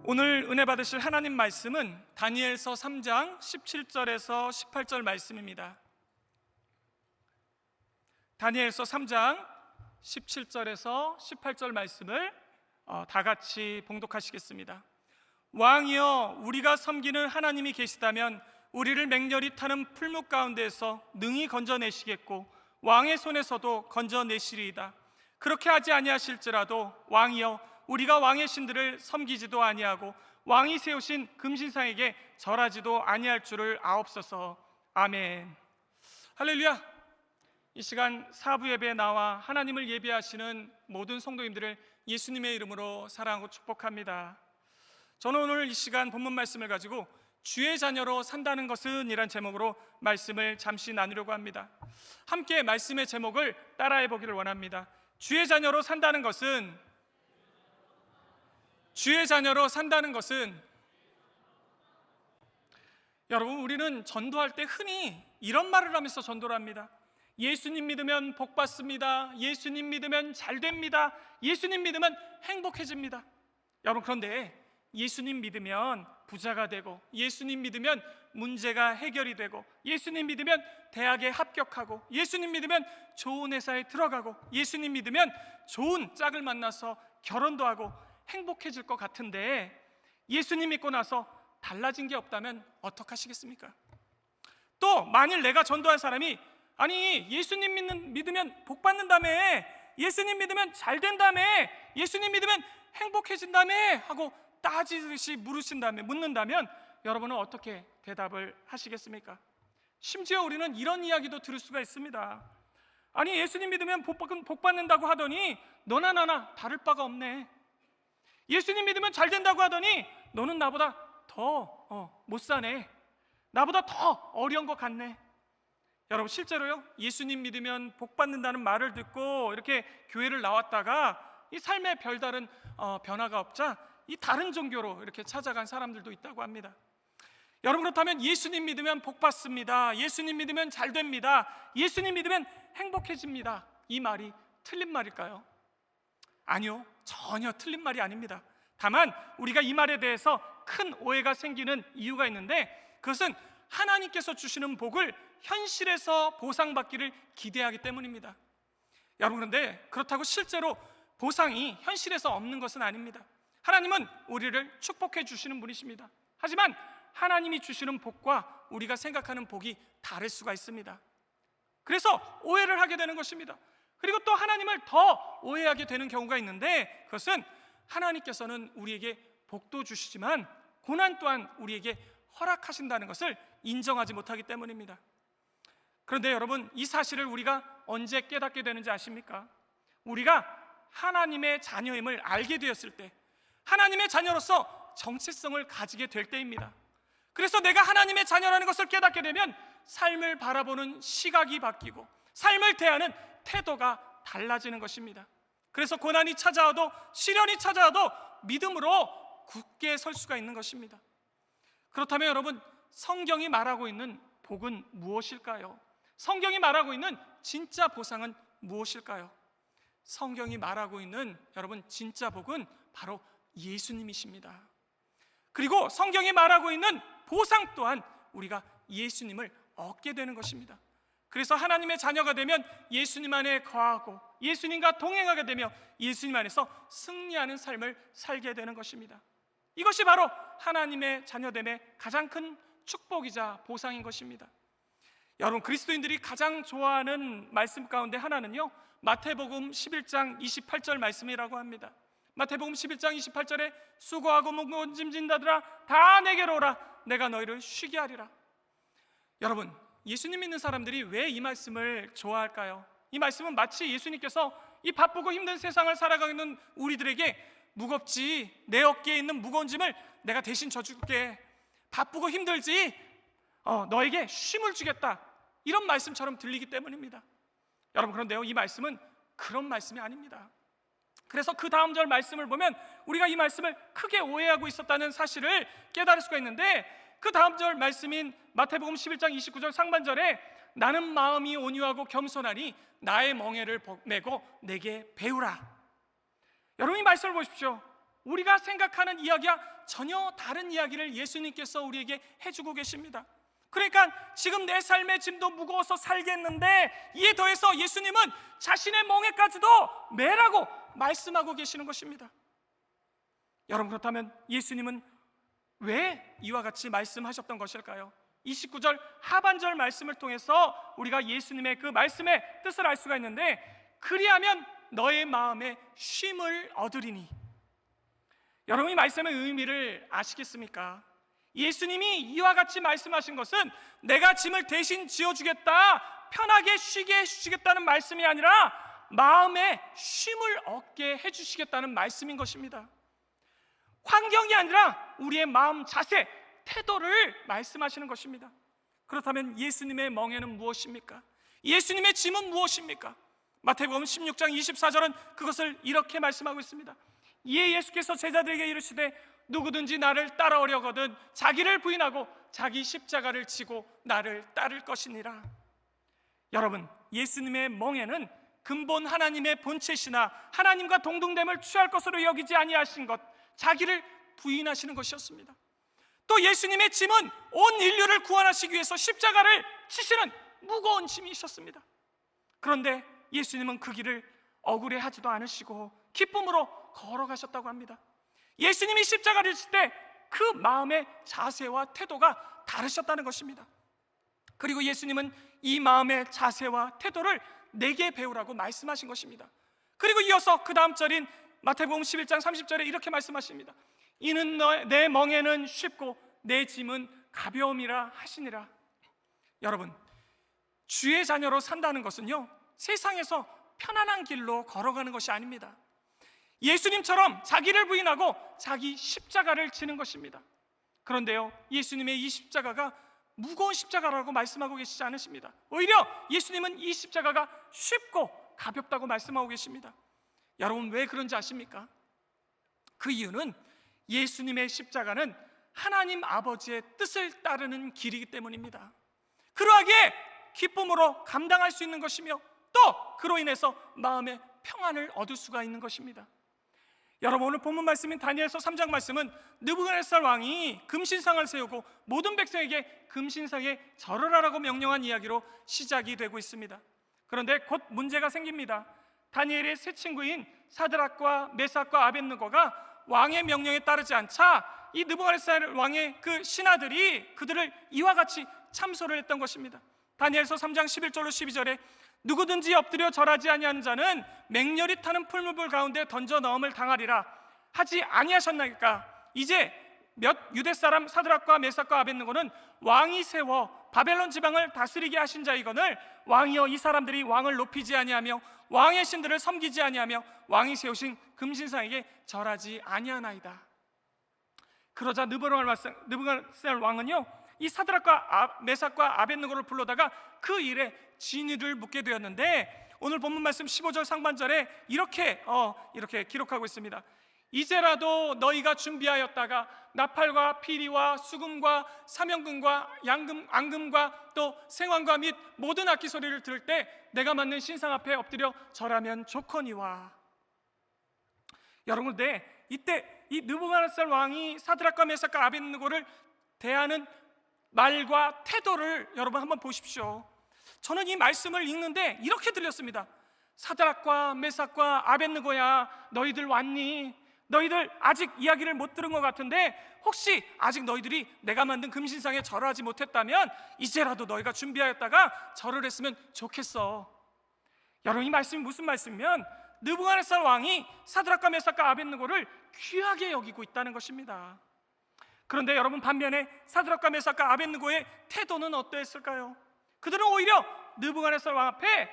오늘 은혜 받으실 하나님 말씀은 다니엘서 3장 17절에서 18절 말씀입니다. 다니엘서 3장 17절에서 18절 말씀을 다 같이 봉독하시겠습니다. 왕이여, 우리가 섬기는 하나님이 계시다면 우리를 맹렬히 타는 풀무 가운데에서 능히 건져내시겠고 왕의 손에서도 건져내시리이다. 그렇게 하지 아니하실지라도 왕이여, 우리가 왕의 신들을 섬기지도 아니하고 왕이 세우신 금신상에게 절하지도 아니할 줄을 아옵소서. 아멘. 할렐루야. 이 시간 사부 예배에 나와 하나님을 예배하시는 모든 성도님들을 예수님의 이름으로 사랑하고 축복합니다. 저는 오늘 이 시간 본문 말씀을 가지고 주의 자녀로 산다는 것은 이란 제목으로 말씀을 잠시 나누려고 합니다. 함께 말씀의 제목을 따라해 보기를 원합니다. 주의 자녀로 산다는 것은, 주의 자녀로 산다는 것은, 여러분, 우리는 전도할 때 흔히 이런 말을 하면서 전도를 합니다. 예수님 믿으면 복 받습니다. 예수님 믿으면 잘 됩니다. 예수님 믿으면 행복해집니다. 여러분, 그런데 예수님 믿으면 부자가 되고, 예수님 믿으면 문제가 해결이 되고, 예수님 믿으면 대학에 합격하고, 예수님 믿으면 좋은 회사에 들어가고, 예수님 믿으면 좋은 짝을 만나서 결혼도 하고 행복해질 것 같은데, 예수님 믿고 나서 달라진 게 없다면 어떡하시겠습니까? 또 만일 내가 전도한 사람이 아니 예수님 믿으면 복 받는다며, 예수님 믿으면 잘 된다며, 예수님 믿으면 행복해진다며 하고 따지듯이 묻는다면 여러분은 어떻게 대답을 하시겠습니까? 심지어 우리는 이런 이야기도 들을 수가 있습니다. 아니 예수님 믿으면 복 받는다고 하더니 너나 나나 다를 바가 없네. 예수님 믿으면 잘 된다고 하더니 너는 나보다 더 못 사네. 나보다 더 어려운 것 같네. 여러분, 실제로요, 예수님 믿으면 복 받는다는 말을 듣고 이렇게 교회를 나왔다가 이 삶에 별다른 변화가 없자 이 다른 종교로 이렇게 찾아간 사람들도 있다고 합니다. 여러분, 그렇다면 예수님 믿으면 복 받습니다, 예수님 믿으면 잘 됩니다, 예수님 믿으면 행복해집니다, 이 말이 틀린 말일까요? 아니요, 전혀 틀린 말이 아닙니다. 다만 우리가 이 말에 대해서 큰 오해가 생기는 이유가 있는데, 그것은 하나님께서 주시는 복을 현실에서 보상받기를 기대하기 때문입니다. 여러분, 그런데 그렇다고 실제로 보상이 현실에서 없는 것은 아닙니다. 하나님은 우리를 축복해 주시는 분이십니다. 하지만 하나님이 주시는 복과 우리가 생각하는 복이 다를 수가 있습니다. 그래서 오해를 하게 되는 것입니다. 그리고 또 하나님을 더 오해하게 되는 경우가 있는데, 그것은 하나님께서는 우리에게 복도 주시지만 고난 또한 우리에게 허락하신다는 것을 인정하지 못하기 때문입니다. 그런데 여러분, 이 사실을 우리가 언제 깨닫게 되는지 아십니까? 우리가 하나님의 자녀임을 알게 되었을 때, 하나님의 자녀로서 정체성을 가지게 될 때입니다. 그래서 내가 하나님의 자녀라는 것을 깨닫게 되면 삶을 바라보는 시각이 바뀌고 삶을 대하는 태도가 달라지는 것입니다. 그래서 고난이 찾아와도, 시련이 찾아와도 믿음으로 굳게 설 수가 있는 것입니다. 그렇다면 여러분, 성경이 말하고 있는 복은 무엇일까요? 성경이 말하고 있는 진짜 보상은 무엇일까요? 성경이 말하고 있는 여러분 진짜 복은 바로 예수님이십니다. 그리고 성경이 말하고 있는 보상 또한 우리가 예수님을 얻게 되는 것입니다. 그래서 하나님의 자녀가 되면 예수님 안에 거하고 예수님과 동행하게 되며 예수님 안에서 승리하는 삶을 살게 되는 것입니다. 이것이 바로 하나님의 자녀됨의 가장 큰 축복이자 보상인 것입니다. 여러분, 그리스도인들이 가장 좋아하는 말씀 가운데 하나는요, 마태복음 11장 28절 말씀이라고 합니다. 마태복음 11장 28절에 수고하고 무거운 짐 진 자들아 다 내게로 오라, 내가 너희를 쉬게 하리라. 여러분, 예수님 믿는 사람들이 왜 이 말씀을 좋아할까요? 이 말씀은 마치 예수님께서 이 바쁘고 힘든 세상을 살아가고 있는 우리들에게 무겁지, 내 어깨에 있는 무거운 짐을 내가 대신 져줄게, 바쁘고 힘들지, 너에게 쉼을 주겠다, 이런 말씀처럼 들리기 때문입니다. 여러분, 그런데요, 이 말씀은 그런 말씀이 아닙니다. 그래서 그 다음 절 말씀을 보면 우리가 이 말씀을 크게 오해하고 있었다는 사실을 깨달을 수가 있는데, 그 다음 절 말씀인 마태복음 11장 29절 상반절에 나는 마음이 온유하고 겸손하니 나의 멍에를 메고 내게 배우라. 여러분, 이 말씀을 보십시오. 우리가 생각하는 이야기와 전혀 다른 이야기를 예수님께서 우리에게 해주고 계십니다. 그러니까 지금 내 삶의 짐도 무거워서 살겠는데, 이에 더해서 예수님은 자신의 멍에까지도 매라고 말씀하고 계시는 것입니다. 여러분, 그렇다면 예수님은 왜 이와 같이 말씀하셨던 것일까요? 29절 하반절 말씀을 통해서 우리가 예수님의 그 말씀의 뜻을 알 수가 있는데, 그리하면 너의 마음에 쉼을 얻으리니. 여러분, 이 말씀의 의미를 아시겠습니까? 예수님이 이와 같이 말씀하신 것은 내가 짐을 대신 지어주겠다, 편하게 쉬게 해주시겠다는 말씀이 아니라 마음에 쉼을 얻게 해주시겠다는 말씀인 것입니다. 환경이 아니라 우리의 마음 자세, 태도를 말씀하시는 것입니다. 그렇다면 예수님의 멍에는 무엇입니까? 예수님의 짐은 무엇입니까? 마태복음 16장 24절은 그것을 이렇게 말씀하고 있습니다. 이에 예수께서 제자들에게 이르시되 누구든지 나를 따라오려거든 자기를 부인하고 자기 십자가를 지고 나를 따를 것이니라. 여러분, 예수님의 멍에는 근본 하나님의 본체시나 하나님과 동등됨을 취할 것으로 여기지 아니하신 것, 자기를 부인하시는 것이었습니다. 또 예수님의 짐은 온 인류를 구원하시기 위해서 십자가를 지시는 무거운 짐이 있었습니다. 그런데 예수님은 그 길을 억울해하지도 않으시고 기쁨으로 걸어가셨다고 합니다. 예수님이 십자가를 질 때 그 마음의 자세와 태도가 다르셨다는 것입니다. 그리고 예수님은 이 마음의 자세와 태도를 내게 배우라고 말씀하신 것입니다. 그리고 이어서 그 다음 절인 마태복음 11장 30절에 이렇게 말씀하십니다. 이는 내 멍에는 쉽고 내 짐은 가벼움이라 하시니라. 여러분, 주의 자녀로 산다는 것은요, 세상에서 편안한 길로 걸어가는 것이 아닙니다. 예수님처럼 자기를 부인하고 자기 십자가를 지는 것입니다. 그런데요, 예수님의 이 십자가가 무거운 십자가라고 말씀하고 계시지 않으십니다. 오히려 예수님은 이 십자가가 쉽고 가볍다고 말씀하고 계십니다. 여러분, 왜 그런지 아십니까? 그 이유는 예수님의 십자가는 하나님 아버지의 뜻을 따르는 길이기 때문입니다. 그러하기에 기쁨으로 감당할 수 있는 것이며, 또 그로 인해서 마음의 평안을 얻을 수가 있는 것입니다. 여러분, 오늘 본문 말씀인 다니엘서 3장 말씀은 느부갓네살 왕이 금신상을 세우고 모든 백성에게 금신상에 절을 하라고 명령한 이야기로 시작이 되고 있습니다. 그런데 곧 문제가 생깁니다. 다니엘의 세 친구인 사드락과 메삭과 아벳느고가 왕의 명령에 따르지 않자 이 느부갓네살 왕의 그 신하들이 그들을 이와 같이 참소를 했던 것입니다. 다니엘서 3장 11절로 12절에 누구든지 엎드려 절하지 아니하는 자는 맹렬히 타는 풀무불 가운데 던져 넣음을 당하리라 하지 아니하셨나이까. 이제 몇 유대 사람 사드락과 메삭과 아벳느고는 왕이 세워 바벨론 지방을 다스리게 하신 자이거늘 왕이여, 이 사람들이 왕을 높이지 아니하며 왕의 신들을 섬기지 아니하며 왕이 세우신 금신상에게 절하지 아니하나이다. 그러자 느부갓네살 왕은요, 이 사드락과 메삭과 아벳느고를 불러다가 그 일에 진위를 묻게 되었는데, 오늘 본문 말씀 15절 상반절에 이렇게 기록하고 있습니다. 이제라도 너희가 준비하였다가 나팔과 피리와 수금과 사명금과 앙금과 또 생황과 및 모든 악기 소리를 들을 때 내가 만든 신상 앞에 엎드려 절하면 좋거니와. 여러분, 이때 이 느부갓네살 왕이 사드락과 메삭과 아벳느고를 대하는 말과 태도를 여러분 한번 보십시오. 저는 이 말씀을 읽는데 이렇게 들렸습니다. 사드락과 메삭과 아벳느고야, 너희들 왔니? 너희들 아직 이야기를 못 들은 것 같은데, 혹시 아직 너희들이 내가 만든 금신상에 절하지 못했다면 이제라도 너희가 준비하였다가 절을 했으면 좋겠어. 여러분, 이 말씀이 무슨 말씀이면 느부갓네살 왕이 사드락과 메삭과 아벳느고를 귀하게 여기고 있다는 것입니다. 그런데 여러분, 반면에 사드락과 메삭과 아벳느고의 태도는 어떠했을까요? 그들은 오히려 느부갓네살 왕 앞에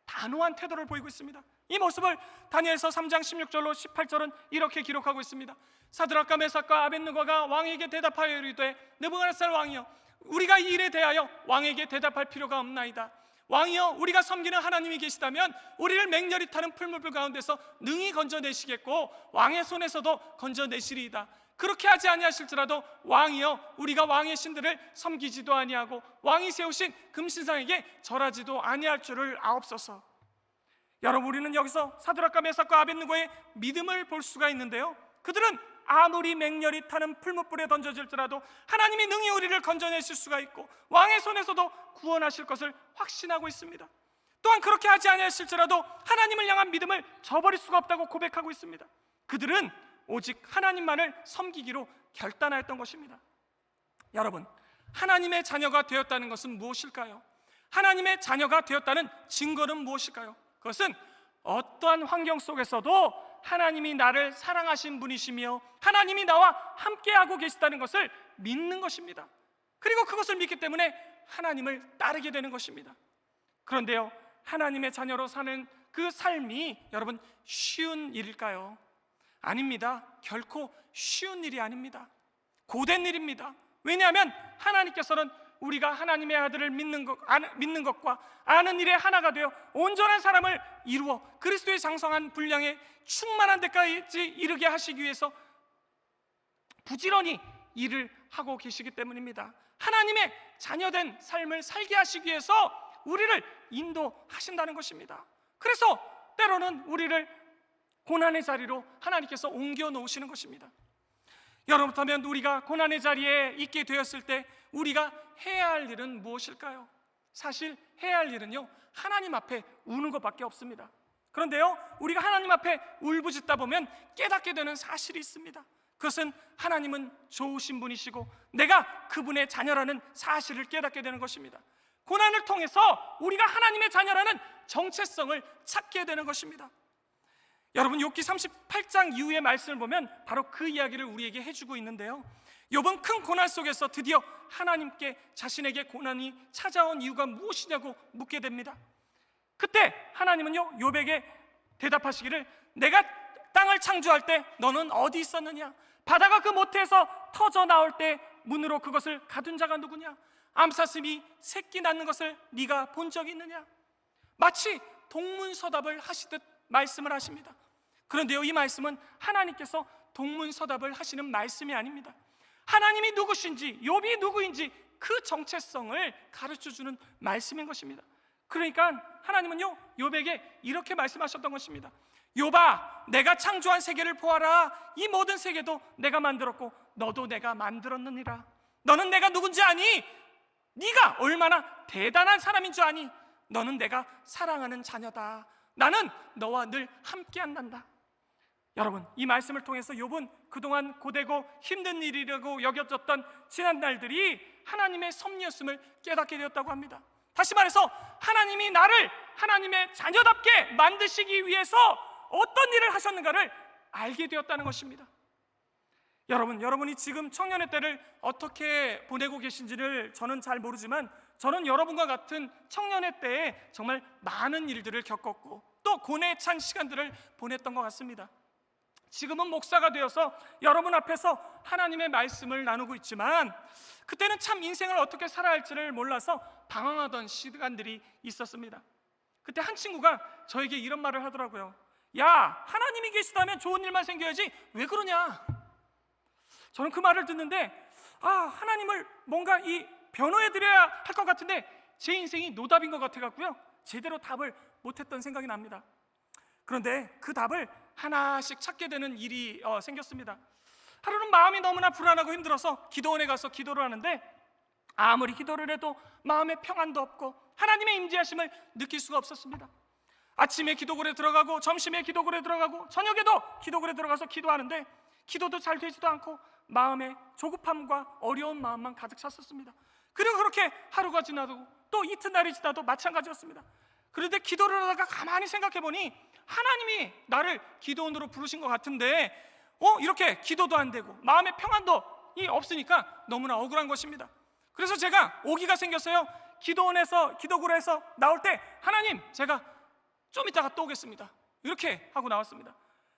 단호한 태도를 보이고 있습니다. 이 모습을 다니엘서 3장 16절로 18절은 이렇게 기록하고 있습니다. 사드락과 메삭과 아벳느고가 왕에게 대답하여 이르되 느부갓네살 왕이여, 우리가 이 일에 대하여 왕에게 대답할 필요가 없나이다. 왕이여, 우리가 섬기는 하나님이 계시다면 우리를 맹렬히 타는 풀무불 가운데서 능히 건져내시겠고 왕의 손에서도 건져내시리이다. 그렇게 하지 아니하실지라도 왕이여, 우리가 왕의 신들을 섬기지도 아니하고 왕이 세우신 금신상에게 절하지도 아니할 줄을 아옵소서. 여러분, 우리는 여기서 사드락과 메삭과 아벳느고의 믿음을 볼 수가 있는데요, 그들은 아무리 맹렬히 타는 풀무불에 던져질지라도 하나님이 능히 우리를 건져내실 수가 있고 왕의 손에서도 구원하실 것을 확신하고 있습니다. 또한 그렇게 하지 아니하실지라도 하나님을 향한 믿음을 저버릴 수가 없다고 고백하고 있습니다. 그들은 오직 하나님만을 섬기기로 결단하였던 것입니다. 여러분, 하나님의 자녀가 되었다는 것은 무엇일까요? 하나님의 자녀가 되었다는 증거는 무엇일까요? 그것은 어떠한 환경 속에서도 하나님이 나를 사랑하신 분이시며 하나님이 나와 함께하고 계시다는 것을 믿는 것입니다. 그리고 그것을 믿기 때문에 하나님을 따르게 되는 것입니다. 그런데요, 하나님의 자녀로 사는 그 삶이 여러분 쉬운 일일까요? 아닙니다. 결코 쉬운 일이 아닙니다. 고된 일입니다. 왜냐하면 하나님께서는 우리가 하나님의 아들을 믿는 것과 아는 일에 하나가 되어 온전한 사람을 이루어 그리스도의 장성한 분량에 충만한 데까지 이르게 하시기 위해서 부지런히 일을 하고 계시기 때문입니다. 하나님의 자녀된 삶을 살게 하시기 위해서 우리를 인도하신다는 것입니다. 그래서 때로는 우리를 고난의 자리로 하나님께서 옮겨 놓으시는 것입니다. 여러분, 그렇다면 우리가 고난의 자리에 있게 되었을 때 우리가 해야 할 일은 무엇일까요? 사실 해야 할 일은요, 하나님 앞에 우는 것밖에 없습니다. 그런데요, 우리가 하나님 앞에 울부짖다 보면 깨닫게 되는 사실이 있습니다. 그것은 하나님은 좋으신 분이시고 내가 그분의 자녀라는 사실을 깨닫게 되는 것입니다. 고난을 통해서 우리가 하나님의 자녀라는 정체성을 찾게 되는 것입니다. 여러분, 욥기 38장 이후의 말씀을 보면 바로 그 이야기를 우리에게 해주고 있는데요, 욥은 큰 고난 속에서 드디어 하나님께 자신에게 고난이 찾아온 이유가 무엇이냐고 묻게 됩니다. 그때 하나님은요, 욥에게 대답하시기를, 내가 땅을 창조할 때 너는 어디 있었느냐? 바다가 그 모태에서 터져 나올 때 문으로 그것을 가둔 자가 누구냐? 암사슴이 새끼 낳는 것을 네가 본 적이 있느냐? 마치 동문서답을 하시듯 말씀을 하십니다. 그런데요, 이 말씀은 하나님께서 동문서답을 하시는 말씀이 아닙니다. 하나님이 누구신지, 욥이 누구인지 그 정체성을 가르쳐주는 말씀인 것입니다. 그러니까 하나님은요, 욥에게 이렇게 말씀하셨던 것입니다. 욥아, 내가 창조한 세계를 보아라. 이 모든 세계도 내가 만들었고 너도 내가 만들었느니라. 너는 내가 누군지 아니? 네가 얼마나 대단한 사람인 줄 아니? 너는 내가 사랑하는 자녀다. 나는 너와 늘 함께한단다. 여러분, 이 말씀을 통해서 욥은 그동안 고되고 힘든 일이라고 여겨졌던 지난 날들이 하나님의 섭리였음을 깨닫게 되었다고 합니다. 다시 말해서 하나님이 나를 하나님의 자녀답게 만드시기 위해서 어떤 일을 하셨는가를 알게 되었다는 것입니다. 여러분이 지금 청년의 때를 어떻게 보내고 계신지를 저는 잘 모르지만 저는 여러분과 같은 청년의 때에 정말 많은 일들을 겪었고 또 고뇌에 찬 시간들을 보냈던 것 같습니다. 지금은 목사가 되어서 여러분 앞에서 하나님의 말씀을 나누고 있지만 그때는 참 인생을 어떻게 살아야 할지를 몰라서 방황하던 시간들이 있었습니다. 그때 한 친구가 저에게 이런 말을 하더라고요. 야, 하나님이 계시다면 좋은 일만 생겨야지 왜 그러냐? 저는 그 말을 듣는데 하나님을 뭔가 변호해드려야 할 것 같은데 제 인생이 노답인 것 같아갖고요, 제대로 답을 못했던 생각이 납니다. 그런데 그 답을 하나씩 찾게 되는 일이 생겼습니다. 하루는 마음이 너무나 불안하고 힘들어서 기도원에 가서 기도를 하는데 아무리 기도를 해도 마음에 평안도 없고 하나님의 임재하심을 느낄 수가 없었습니다. 아침에 기도굴에 들어가고 점심에 기도굴에 들어가고 저녁에도 기도굴에 들어가서 기도하는데 기도도 잘 되지도 않고 마음에 조급함과 어려운 마음만 가득 찼었습니다. 그리고 그렇게 하루가 지나도 또 이튿날이 지나도 마찬가지였습니다. 그런데 기도를 하다가 가만히 생각해 보니 하나님이 나를 기도원으로 부르신 것 같은데 이렇게 기도도 안 되고 마음의 평안도 없으니까 너무나 억울한 것입니다. 그래서 제가 오기가 생겼어요. 기도굴에서 나올 때 하나님, 제가 좀 이따가 또 오겠습니다, 이렇게 하고 나왔습니다.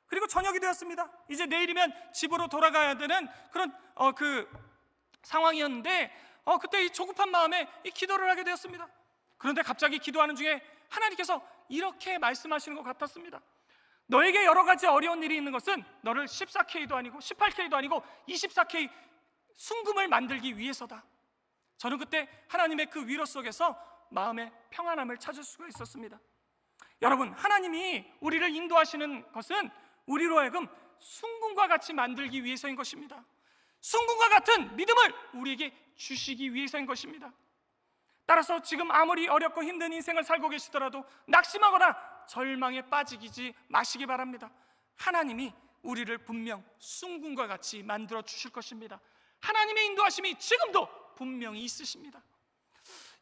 그리고 저녁이 되었습니다. 이제 내일이면 집으로 돌아가야 되는 그런 상황이었는데 그때 이 조급한 마음에 이 기도를 하게 되었습니다. 그런데 갑자기 기도하는 중에 하나님께서 이렇게 말씀하시는 것 같았습니다. 너에게 여러 가지 어려운 일이 있는 것은 너를 14K도 아니고 18K도 아니고 24K 순금을 만들기 위해서다. 저는 그때 하나님의 그 위로 속에서 마음의 평안함을 찾을 수가 있었습니다. 여러분, 하나님이 우리를 인도하시는 것은 우리로 하여금 순금과 같이 만들기 위해서인 것입니다. 순금과 같은 믿음을 우리에게 주시기 위해서인 것입니다. 따라서 지금 아무리 어렵고 힘든 인생을 살고 계시더라도 낙심하거나 절망에 빠지지 마시기 바랍니다. 하나님이 우리를 분명 순금과 같이 만들어 주실 것입니다. 하나님의 인도하심이 지금도 분명히 있으십니다.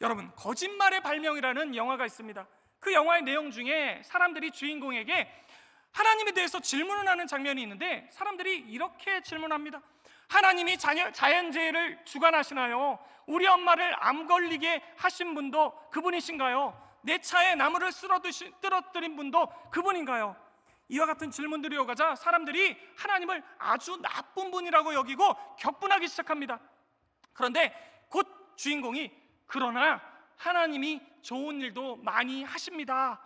여러분, 거짓말의 발명이라는 영화가 있습니다. 그 영화의 내용 중에 사람들이 주인공에게 하나님에 대해서 질문을 하는 장면이 있는데, 사람들이 이렇게 질문합니다. 하나님이 자연재해를 주관하시나요? 우리 엄마를 암 걸리게 하신 분도 그분이신가요? 내 차에 나무를 쓰러뜨린 분도 그분인가요? 이와 같은 질문들이 오가자 사람들이 하나님을 아주 나쁜 분이라고 여기고 격분하기 시작합니다. 그런데 곧 주인공이 그러나 하나님이 좋은 일도 많이 하십니다,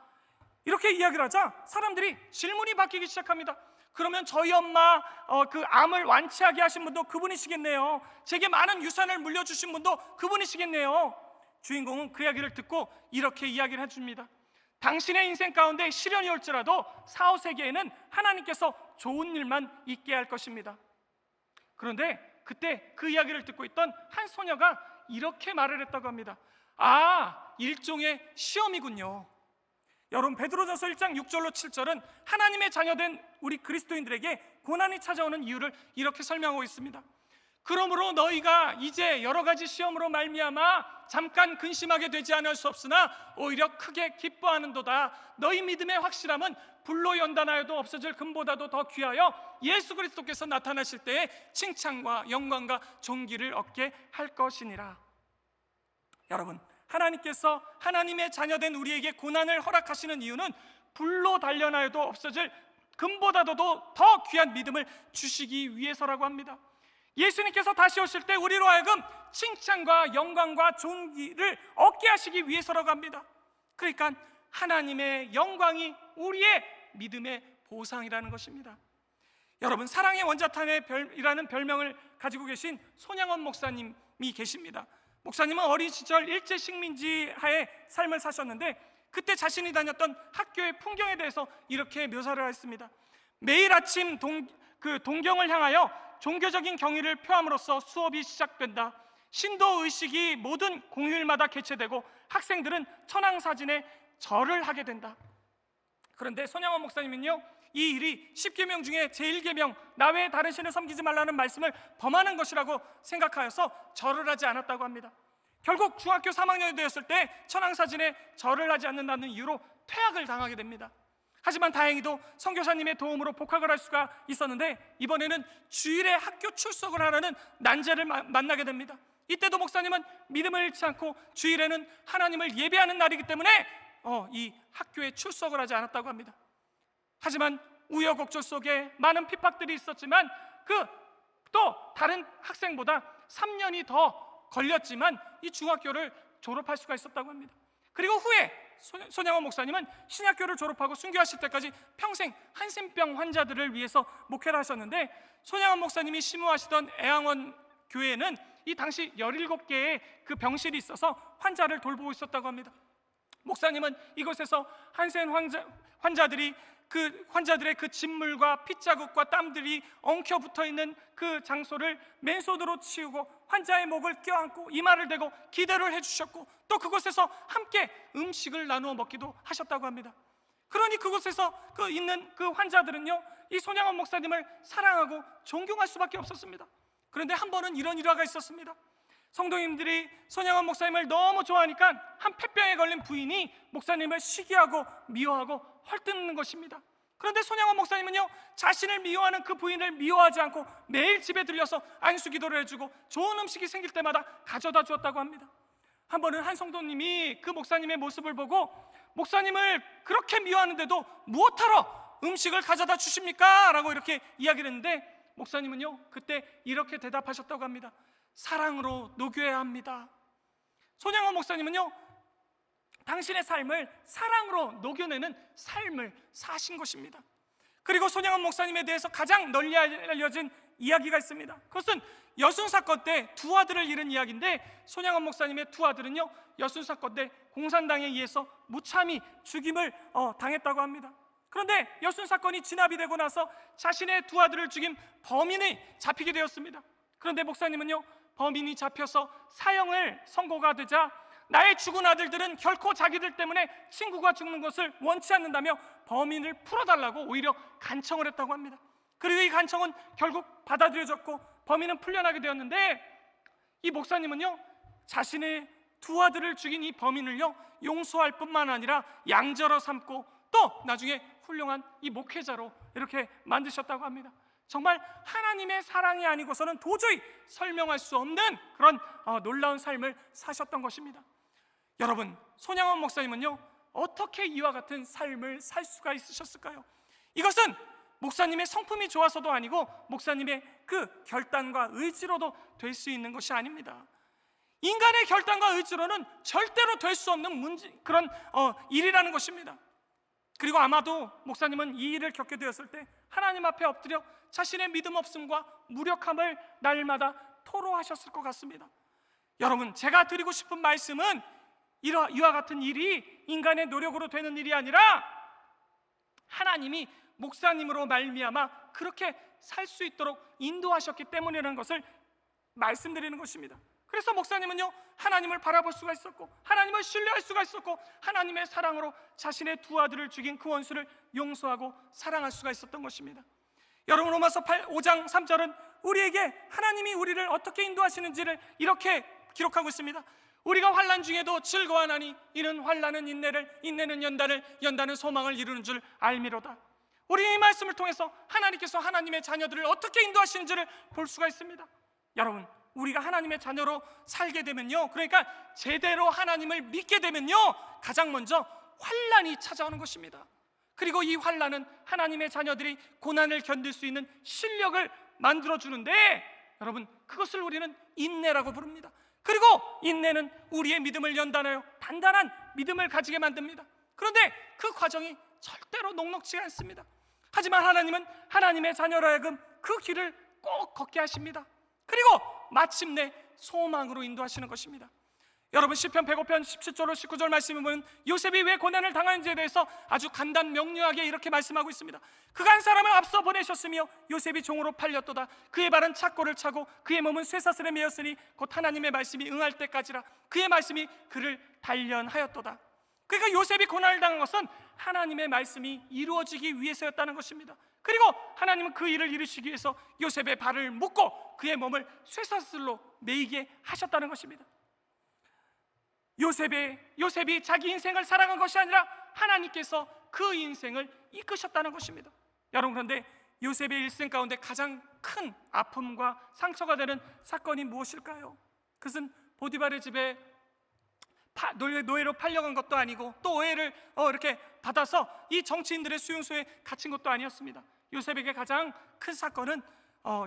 이렇게 이야기를 하자 사람들이 질문이 바뀌기 시작합니다. 그러면 저희 엄마 그 암을 완치하게 하신 분도 그분이시겠네요. 제게 많은 유산을 물려주신 분도 그분이시겠네요. 주인공은 그 이야기를 듣고 이렇게 이야기를 해줍니다. 당신의 인생 가운데 시련이 올지라도 4, 5세기에는 하나님께서 좋은 일만 있게 할 것입니다. 그런데 그때 그 이야기를 듣고 있던 한 소녀가 이렇게 말을 했다고 합니다. 아, 일종의 시험이군요. 여러분, 베드로전서 1장 6절로 7절은 하나님의 자녀된 우리 그리스도인들에게 고난이 찾아오는 이유를 이렇게 설명하고 있습니다. 그러므로 너희가 이제 여러 가지 시험으로 말미암아 잠깐 근심하게 되지 않을 수 없으나 오히려 크게 기뻐하는도다. 너희 믿음의 확실함은 불로 연단하여도 없어질 금보다도 더 귀하여 예수 그리스도께서 나타나실 때에 칭찬과 영광과 존귀를 얻게 할 것이니라. 여러분, 하나님께서 하나님의 자녀된 우리에게 고난을 허락하시는 이유는 불로 단련하여도 없어질 금보다도 더 귀한 믿음을 주시기 위해서라고 합니다. 예수님께서 다시 오실 때 우리로 하여금 칭찬과 영광과 존귀를 얻게 하시기 위해서라고 합니다. 그러니까 하나님의 영광이 우리의 믿음의 보상이라는 것입니다. 여러분, 사랑의 원자탄이라는 별명을 가지고 계신 손양원 목사님이 계십니다. 목사님은 어린 시절 일제 식민지 하에 삶을 사셨는데 그때 자신이 다녔던 학교의 풍경에 대해서 이렇게 묘사를 했습니다. 매일 아침 동경을 향하여 종교적인 경의를 표함으로써 수업이 시작된다. 신도 의식이 모든 공휴일마다 개최되고 학생들은 천황사진에 절을 하게 된다. 그런데 손양원 목사님은요, 이 일이 10계명 중에 제1계명 나 외에 다른 신을 섬기지 말라는 말씀을 범하는 것이라고 생각하여서 절을 하지 않았다고 합니다. 결국 중학교 3학년이 되었을 때 천황사진에 절을 하지 않는다는 이유로 퇴학을 당하게 됩니다. 하지만 다행히도 선교사님의 도움으로 복학을 할 수가 있었는데 이번에는 주일에 학교 출석을 하라는 난제를 만나게 됩니다. 이때도 목사님은 믿음을 잃지 않고 주일에는 하나님을 예배하는 날이기 때문에 이 학교에 출석을 하지 않았다고 합니다. 하지만 우여곡절 속에 많은 핍박들이 있었지만 또 다른 학생보다 3년이 더 걸렸지만 이 중학교를 졸업할 수가 있었다고 합니다. 그리고 후에 손양원 목사님은 신학교를 졸업하고 순교하실 때까지 평생 한센병 환자들을 위해서 목회를 하셨는데, 손양원 목사님이 심우하시던 애양원 교회에는 이 당시 17개의 그 병실이 있어서 환자를 돌보고 있었다고 합니다. 목사님은 이곳에서 한센 환자들의 그 진물과 핏자국과 땀들이 엉켜 붙어있는 그 장소를 맨손으로 치우고 환자의 목을 껴안고 이마를 대고 기도를 해주셨고, 또 그곳에서 함께 음식을 나누어 먹기도 하셨다고 합니다. 그러니 그곳에서 있는 그 환자들은요, 이 손양원 목사님을 사랑하고 존경할 수밖에 없었습니다. 그런데 한 번은 이런 일화가 있었습니다. 성도님들이 손양원 목사님을 너무 좋아하니까 한 폐병에 걸린 부인이 목사님을 시기하고 미워하고 헐뜯는 것입니다. 그런데 손양원 목사님은요, 자신을 미워하는 그 부인을 미워하지 않고 매일 집에 들려서 안수 기도를 해주고 좋은 음식이 생길 때마다 가져다 주었다고 합니다. 한 번은 한 성도님이 그 목사님의 모습을 보고 목사님을 그렇게 미워하는데도 무엇하러 음식을 가져다 주십니까? 라고 이렇게 이야기를 했는데 목사님은요, 그때 이렇게 대답하셨다고 합니다. 사랑으로 녹여야 합니다. 손양원 목사님은요, 당신의 삶을 사랑으로 녹여내는 삶을 사신 것입니다. 그리고 손양원 목사님에 대해서 가장 널리 알려진 이야기가 있습니다. 그것은 여순사건 때 두 아들을 잃은 이야기인데, 손양원 목사님의 두 아들은요, 여순사건 때 공산당에 의해서 무참히 죽임을 당했다고 합니다. 그런데 여순 사건이 진압이 되고 나서 자신의 두 아들을 죽인 범인이 잡히게 되었습니다. 그런데 목사님은요, 범인이 잡혀서 사형을 선고가 되자 나의 죽은 아들들은 결코 자기들 때문에 친구가 죽는 것을 원치 않는다며 범인을 풀어달라고 오히려 간청을 했다고 합니다. 그리고 이 간청은 결국 받아들여졌고 범인은 풀려나게 되었는데, 이 목사님은요, 자신의 두 아들을 죽인 이 범인을요 용서할 뿐만 아니라 양자로 삼고 또 나중에 훌륭한 이 목회자로 이렇게 만드셨다고 합니다. 정말 하나님의 사랑이 아니고서는 도저히 설명할 수 없는 그런 놀라운 삶을 사셨던 것입니다. 여러분, 손양원 목사님은요 어떻게 이와 같은 삶을 살 수가 있으셨을까요? 이것은 목사님의 성품이 좋아서도 아니고 목사님의 그 결단과 의지로도 될 수 있는 것이 아닙니다. 인간의 결단과 의지로는 절대로 될 수 없는 그런 일이라는 것입니다. 그리고 아마도 목사님은 이 일을 겪게 되었을 때 하나님 앞에 엎드려 자신의 믿음 없음과 무력함을 날마다 토로하셨을 것 같습니다. 여러분, 제가 드리고 싶은 말씀은 이와 같은 일이 인간의 노력으로 되는 일이 아니라 하나님이 목사님으로 말미암아 그렇게 살 수 있도록 인도하셨기 때문이라는 것을 말씀드리는 것입니다. 그래서 목사님은요 하나님을 바라볼 수가 있었고 하나님을 신뢰할 수가 있었고 하나님의 사랑으로 자신의 두 아들을 죽인 그 원수를 용서하고 사랑할 수가 있었던 것입니다. 여러분, 로마서 5장 3절은 우리에게 하나님이 우리를 어떻게 인도하시는지를 이렇게 기록하고 있습니다. 우리가 환난 중에도 즐거워하나니 이는 환난은 인내를, 인내는 연단을, 연단은 소망을 이루는 줄 알미로다. 우리 이 말씀을 통해서 하나님께서 하나님의 자녀들을 어떻게 인도하시는지를 볼 수가 있습니다. 여러분, 우리가 하나님의 자녀로 살게 되면요, 그러니까 제대로 하나님을 믿게 되면요, 가장 먼저 환난이 찾아오는 것입니다. 그리고 이 환난은 하나님의 자녀들이 고난을 견딜 수 있는 실력을 만들어주는데, 여러분, 그것을 우리는 인내라고 부릅니다. 그리고 인내는 우리의 믿음을 연단하여 단단한 믿음을 가지게 만듭니다. 그런데 그 과정이 절대로 녹록지가 않습니다. 하지만 하나님은 하나님의 자녀로 하여금 그 길을 꼭 걷게 하십니다. 그리고 마침내 소망으로 인도하시는 것입니다. 여러분, 시편 105편 17절로 19절 말씀을 보면 요셉이 왜 고난을 당하는지에 대해서 아주 간단 명료하게 이렇게 말씀하고 있습니다. 그가 한 사람을 앞서 보내셨으며 요셉이 종으로 팔렸도다. 그의 발은 착고를 차고 그의 몸은 쇠사슬에 매였으니 곧 하나님의 말씀이 응할 때까지라. 그의 말씀이 그를 단련하였도다. 그러니까 요셉이 고난을 당한 것은 하나님의 말씀이 이루어지기 위해서였다는 것입니다. 그리고 하나님은 그 일을 이루시기 위해서 요셉의 발을 묶고 그의 몸을 쇠사슬로 매이게 하셨다는 것입니다. 요셉이 자기 인생을 살아간 것이 아니라 하나님께서 그 인생을 이끄셨다는 것입니다. 여러분, 그런데 요셉의 일생 가운데 가장 큰 아픔과 상처가 되는 사건이 무엇일까요? 그것은 보디발의 집에 노예로 팔려간 것도 아니고 또 오해를 이렇게 받아서 이 정치인들의 수용소에 갇힌 것도 아니었습니다. 요셉에게 가장 큰 사건은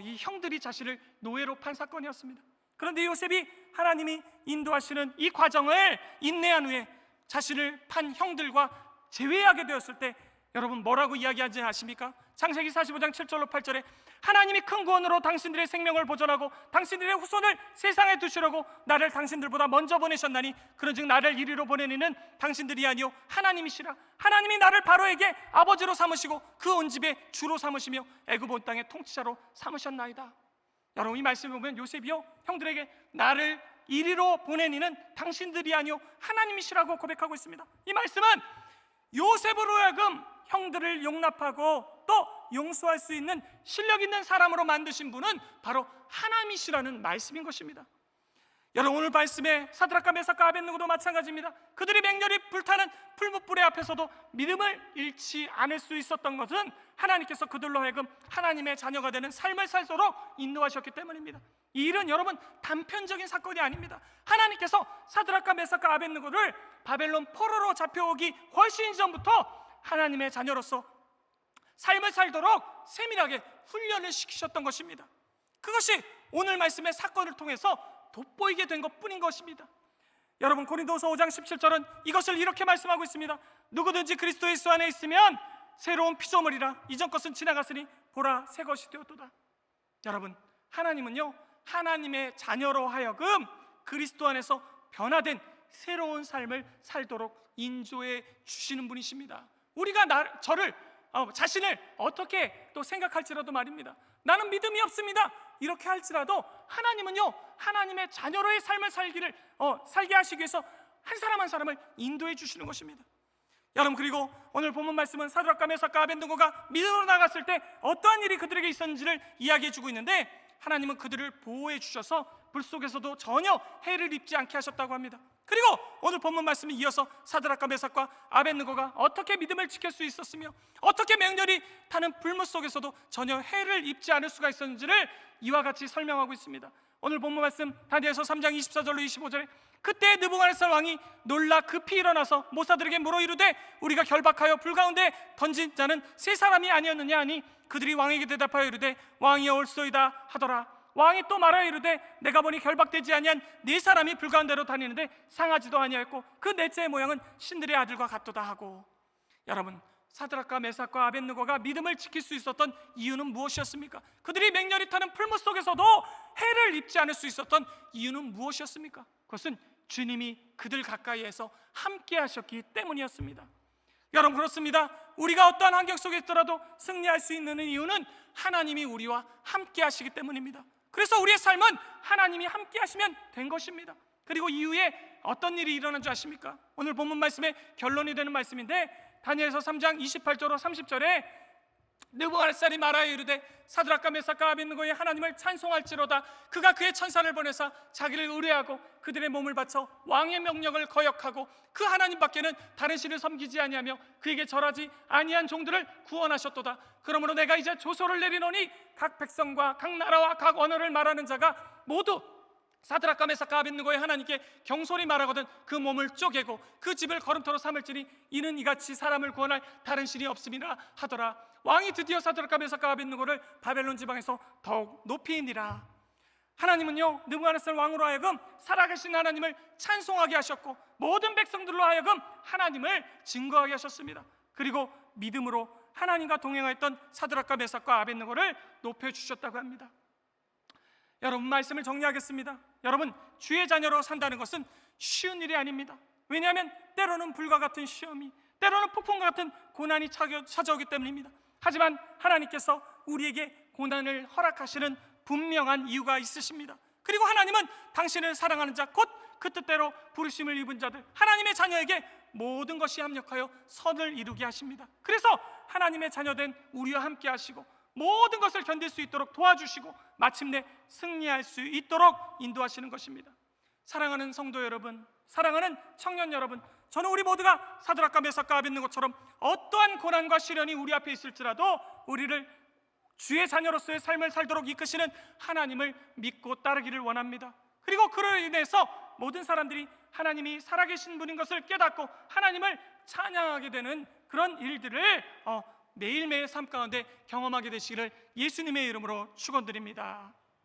이 형들이 자신을 노예로 판 사건이었습니다. 그런데 요셉이 하나님이 인도하시는 이 과정을 인내한 후에 자신을 판 형들과 재회하게 되었을 때 여러분, 뭐라고 이야기하지 아십니까? 창세기 45장 7절로 8절에 하나님이 큰 구원으로 당신들의 생명을 보존하고 당신들의 후손을 세상에 두시려고 나를 당신들보다 먼저 보내셨나니 그런즉 나를 이리로 보내니는 당신들이 아니요 하나님이시라. 하나님이 나를 바로에게 아버지로 삼으시고 그 온 집의 주로 삼으시며 애굽 온 땅의 통치자로 삼으셨나이다. 여러분, 이 말씀을 보면 요셉이요 형들에게 나를 이리로 보내니는 당신들이 아니요 하나님이시라고 고백하고 있습니다. 이 말씀은 요셉으로 하여금 형들을 용납하고 또 용서할 수 있는 실력 있는 사람으로 만드신 분은 바로 하나님이시라는 말씀인 것입니다. 여러분, 오늘 말씀에 사드락과 메삭과 아벳느고도 마찬가지입니다. 그들이 맹렬히 불타는 풀무불의 앞에서도 믿음을 잃지 않을 수 있었던 것은 하나님께서 그들로 하여금 하나님의 자녀가 되는 삶을 살도록 인도하셨기 때문입니다. 이 일은 여러분 단편적인 사건이 아닙니다. 하나님께서 사드락과 메삭과 아벳느고를 바벨론 포로로 잡혀오기 훨씬 전부터 하나님의 자녀로서 삶을 살도록 세밀하게 훈련을 시키셨던 것입니다. 그것이 오늘 말씀의 사건을 통해서 돋보이게 된 것뿐인 것입니다. 여러분, 고린도서 5장 17절은 이것을 이렇게 말씀하고 있습니다. 누구든지 그리스도 예수 안에 있으면 새로운 피조물이라. 이전 것은 지나갔으니 보라 새 것이 되었도다. 여러분, 하나님은요 하나님의 자녀로 하여금 그리스도 안에서 변화된 새로운 삶을 살도록 인도해 주시는 분이십니다. 우리가 저를 자신을 어떻게 또 생각할지라도 말입니다. 나는 믿음이 없습니다. 이렇게 할지라도 하나님은요, 하나님의 자녀로의 삶을 살게 하시기 위해서 한 사람 한 사람을 인도해 주시는 것입니다. 여러분, 그리고 오늘 본문 말씀은 사드락과 메삭과 아벳느고가 믿음으로 나갔을 때 어떠한 일이 그들에게 있었는지를 이야기해 주고 있는데, 하나님은 그들을 보호해 주셔서 불 속에서도 전혀 해를 입지 않게 하셨다고 합니다. 그리고 오늘 본문 말씀이 이어서 사드락과 메삭과 아벳느고가 어떻게 믿음을 지킬 수 있었으며 어떻게 맹렬히 타는 불못 속에서도 전혀 해를 입지 않을 수가 있었는지를 이와 같이 설명하고 있습니다. 오늘 본문 말씀 다니엘서 3장 24절로 25절에 그때 느부갓네살 왕이 놀라 급히 일어나서 모사들에게 물어 이르되 우리가 결박하여 불 가운데 던진 자는 세 사람이 아니었느냐 하니 그들이 왕에게 대답하여 이르되 왕이여 올소이다 하더라. 왕이 또 말하여 이르되 내가 보니 결박되지 아니한 네 사람이 불 가운데로 다니는데 상하지도 아니하였고 그 넷째의 모양은 신들의 아들과 같도다 하고. 여러분, 사드락과 메삭과 아벳느고가 믿음을 지킬 수 있었던 이유는 무엇이었습니까? 그들이 맹렬히 타는 풀무 속에서도 해를 입지 않을 수 있었던 이유는 무엇이었습니까? 그것은 주님이 그들 가까이에서 함께 하셨기 때문이었습니다. 여러분, 그렇습니다. 우리가 어떠한 환경 속에 있더라도 승리할 수 있는 이유는 하나님이 우리와 함께 하시기 때문입니다. 그래서 우리의 삶은 하나님이 함께 하시면 된 것입니다. 그리고 이후에 어떤 일이 일어난 줄 아십니까? 오늘 본문 말씀의 결론이 되는 말씀인데 다니엘서 3장 28절로 30절에 느부갓네살이 말하여 이르되 사드락과 메삭과 아벳느고의 하나님을 찬송할지로다. 그가 그의 천사를 보내사 자기를 의뢰하고 그들의 몸을 바쳐 왕의 명령을 거역하고 그 하나님 밖에는 다른 신을 섬기지 아니하며 그에게 절하지 아니한 종들을 구원하셨도다. 그러므로 내가 이제 조소를 내리노니 각 백성과 각 나라와 각 언어를 말하는 자가 모두 사드락과 메삭과 아벳느고의 하나님께 경솔히 말하거든 그 몸을 쪼개고 그 집을 거름토로 삼을지니 이는 이같이 사람을 구원할 다른 신이 없음이라 하더라. 왕이 드디어 사드락과 메삭과 아벳느고를 바벨론 지방에서 더욱 높이니라. 하나님은요, 느부갓네살 왕으로 하여금 살아계신 하나님을 찬송하게 하셨고 모든 백성들로 하여금 하나님을 증거하게 하셨습니다. 그리고 믿음으로 하나님과 동행하였던 사드락과 메삭과 아벳느고를 높여주셨다고 합니다. 여러분, 말씀을 정리하겠습니다. 여러분, 주의 자녀로 산다는 것은 쉬운 일이 아닙니다. 왜냐하면 때로는 불과 같은 시험이, 때로는 폭풍과 같은 고난이 찾아오기 때문입니다. 하지만 하나님께서 우리에게 고난을 허락하시는 분명한 이유가 있으십니다. 그리고 하나님은 당신을 사랑하는 자, 곧 그 뜻대로 부르심을 입은 자들, 하나님의 자녀에게 모든 것이 합력하여 선을 이루게 하십니다. 그래서 하나님의 자녀된 우리와 함께 하시고 모든 것을 견딜 수 있도록 도와주시고 마침내 승리할 수 있도록 인도하시는 것입니다. 사랑하는 성도 여러분, 사랑하는 청년 여러분, 저는 우리 모두가 사드락과 메삭과 아벳느고처럼 어떠한 고난과 시련이 우리 앞에 있을지라도 우리를 주의 자녀로서의 삶을 살도록 이끄시는 하나님을 믿고 따르기를 원합니다. 그리고 그로 인해서 모든 사람들이 하나님이 살아계신 분인 것을 깨닫고 하나님을 찬양하게 되는 그런 일들을 매일매일 삶 가운데 경험하게 되시기를 예수님의 이름으로 축원드립니다.